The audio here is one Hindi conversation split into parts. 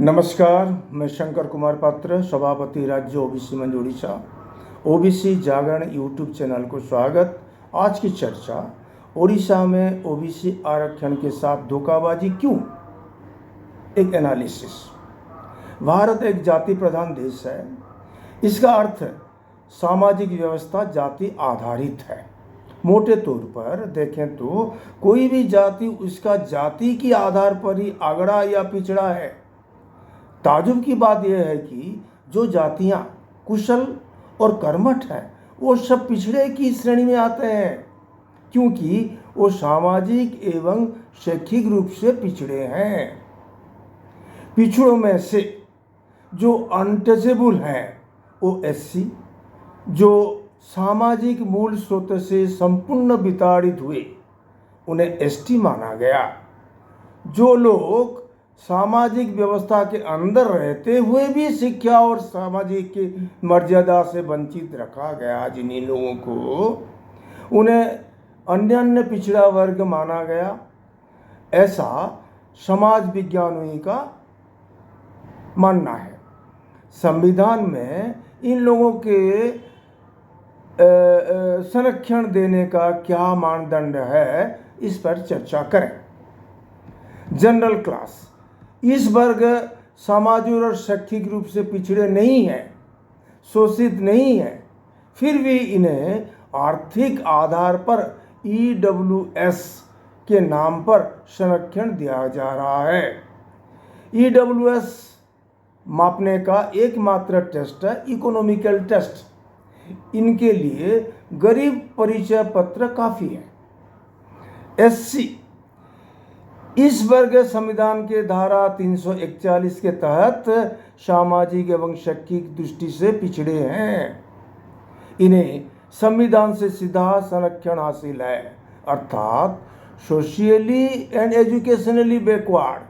नमस्कार, मैं शंकर कुमार पात्र, सभापति राज्य ओबीसी मंच उड़ीसा, ओबीसी जागरण यूट्यूब चैनल को स्वागत। आज की चर्चा, उड़ीसा में ओबीसी आरक्षण के साथ धोखाबाजी क्यों, एक एनालिसिस। भारत एक जाति प्रधान देश है। इसका अर्थ सामाजिक व्यवस्था जाति आधारित है। मोटे तौर पर देखें तो कोई भी जाति उसका जाति के आधार पर ही अगड़ा या पिछड़ा है। ताजुब की बात यह है कि जो जातियां कुशल और कर्मठ हैं वो सब पिछड़े की श्रेणी में आते हैं, क्योंकि वो सामाजिक एवं शैक्षिक रूप से पिछड़े हैं। पिछड़ों में से जो अनटचेबल हैं वो एससी, जो सामाजिक मूल स्रोत से संपूर्ण विताड़ित हुए उन्हें एसटी माना गया। जो लोग सामाजिक व्यवस्था के अंदर रहते हुए भी शिक्षा और सामाजिक की मर्यादा से वंचित रखा गया, जिन्हीं लोगों को उन्हें अन्य पिछड़ा वर्ग माना गया। ऐसा समाज विज्ञानियों का मानना है। संविधान में इन लोगों के संरक्षण देने का क्या मानदंड है, इस पर चर्चा करें। जनरल क्लास, इस वर्ग सामाजिक और शैक्षिक रूप से पिछड़े नहीं हैं, शोषित नहीं हैं, फिर भी इन्हें आर्थिक आधार पर ईडब्ल्यूएस के नाम पर संरक्षण दिया जा रहा है। ईडब्ल्यूएस मापने का एकमात्र टेस्ट है इकोनॉमिकल टेस्ट। इनके लिए गरीब परिचय पत्र काफ़ी है। एससी, इस वर्ग संविधान के धारा 341 के तहत सामाजिक एवं शैक्षिक दृष्टि से पिछड़े हैं। इन्हें संविधान से सीधा संरक्षण हासिल है, अर्थात सोशियली एंड एजुकेशनली बैकवर्ड।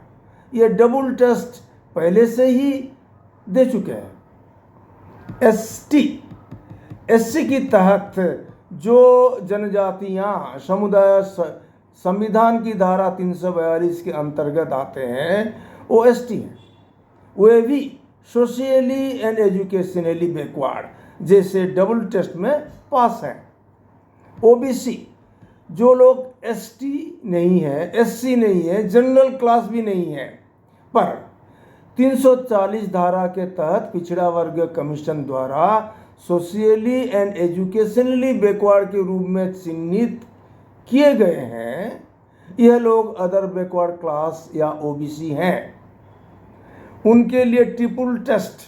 ये डबल टेस्ट पहले से ही दे चुके हैं। एससी के तहत जो जनजातियां समुदाय संविधान की धारा 342 के अंतर्गत आते हैं वो एसटी हैं। वे भी सोशियली एंड एजुकेशनली बैकवर्ड जैसे डबल टेस्ट में पास हैं। ओबीसी, जो लोग एसटी नहीं है, एससी नहीं है, जनरल क्लास भी नहीं है, पर 340 धारा के तहत पिछड़ा वर्ग कमीशन द्वारा सोशियली एंड एजुकेशनली बैकवर्ड के रूप में चिन्हित किए गए हैं। यह लोग अदर बैकवर्ड क्लास या ओबीसी हैं। उनके लिए ट्रिपल टेस्ट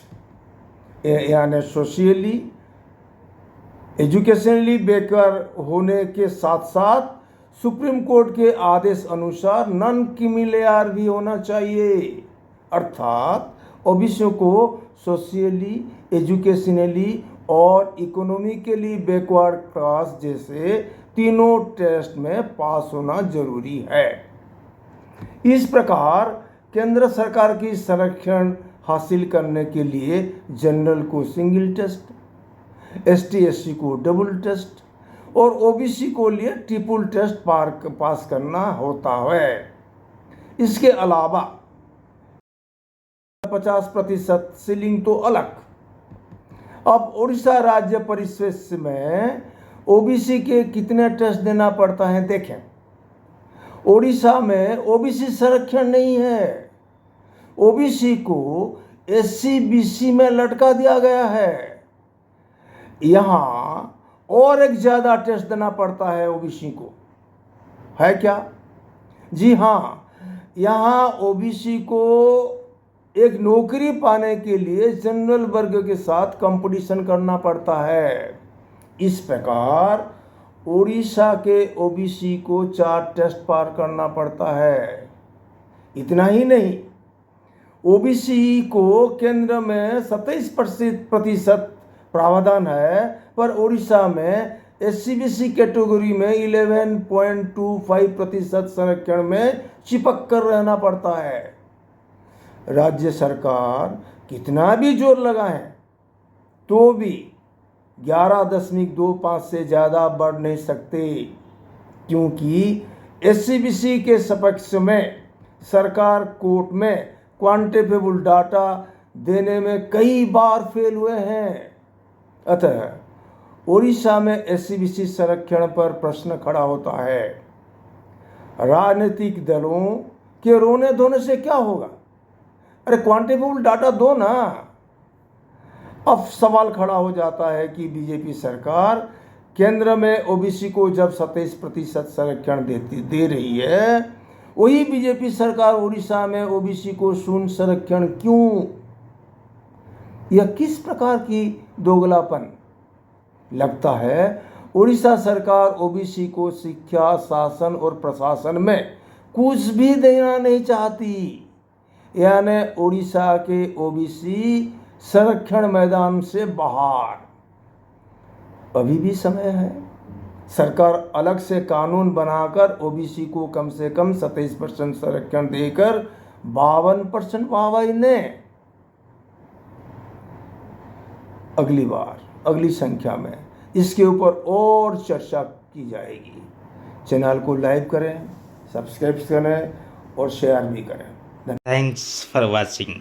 यानी सोशियली एजुकेशनली बैकवर्ड होने के साथ साथ सुप्रीम कोर्ट के आदेश अनुसार नॉन क्रीमिलेयर भी होना चाहिए, अर्थात ओबीसियों को सोशियली, एजुकेशनली और इकोनॉमिकली बैकवर्ड क्लास जैसे तीनों टेस्ट में पास होना जरूरी है। इस प्रकार केंद्र सरकार की संरक्षण हासिल करने के लिए जनरल को सिंगल टेस्ट, एसटी एससी को डबल टेस्ट और ओबीसी को लिए ट्रिपल टेस्ट पास करना होता है। इसके अलावा 50% सीलिंग तो अलग। अब उड़ीसा राज्य परिवेश में ओबीसी के कितने टेस्ट देना पड़ता है देखें। उड़ीसा में ओबीसी संरक्षण नहीं है। ओबीसी को एससी बीसी में लटका दिया गया है। यहाँ और एक ज़्यादा टेस्ट देना पड़ता है ओबीसी को, है क्या? जी हाँ, यहाँ ओबीसी को एक नौकरी पाने के लिए जनरल वर्ग के साथ कंपटीशन करना पड़ता है। इस प्रकार उड़ीसा के ओबीसी को 4 टेस्ट पार करना पड़ता है। इतना ही नहीं, ओबीसी को केंद्र में 27% प्रावधान है, पर उड़ीसा में एससी-बीसी कैटेगरी में 11.25% संरक्षण में चिपक कर रहना पड़ता है। राज्य सरकार कितना भी जोर लगाए तो भी 11.25 से ज़्यादा बढ़ नहीं सकते, क्योंकि एससी-बीसी के सपक्ष में सरकार कोर्ट में क्वांटिफिकेबल डाटा देने में कई बार फेल हुए हैं। अतः ओडिशा में एससीबीसी संरक्षण पर प्रश्न खड़ा होता है। राजनीतिक दलों के रोने धोने से क्या होगा? अरे क्वांटिफिकेबल डाटा दो ना। अब सवाल खड़ा हो जाता है कि बीजेपी सरकार केंद्र में ओबीसी को जब 27% संरक्षण दे रही है, वही बीजेपी सरकार उड़ीसा में ओबीसी को शून्य संरक्षण क्यों? यह किस प्रकार की दोगलापन? लगता है उड़ीसा सरकार ओबीसी को शिक्षा, शासन और प्रशासन में कुछ भी देना नहीं चाहती, यानी उड़ीसा के ओबीसी संरक्षण मैदान से बाहर। अभी भी समय है। सरकार अलग से कानून बनाकर ओबीसी को कम से कम 27% संरक्षण देकर 52% वाहवाही ने। अगली बार, अगली संख्या में इसके ऊपर और चर्चा की जाएगी। चैनल को लाइक करें, सब्सक्राइब करें और शेयर भी करें। Thanks for watching.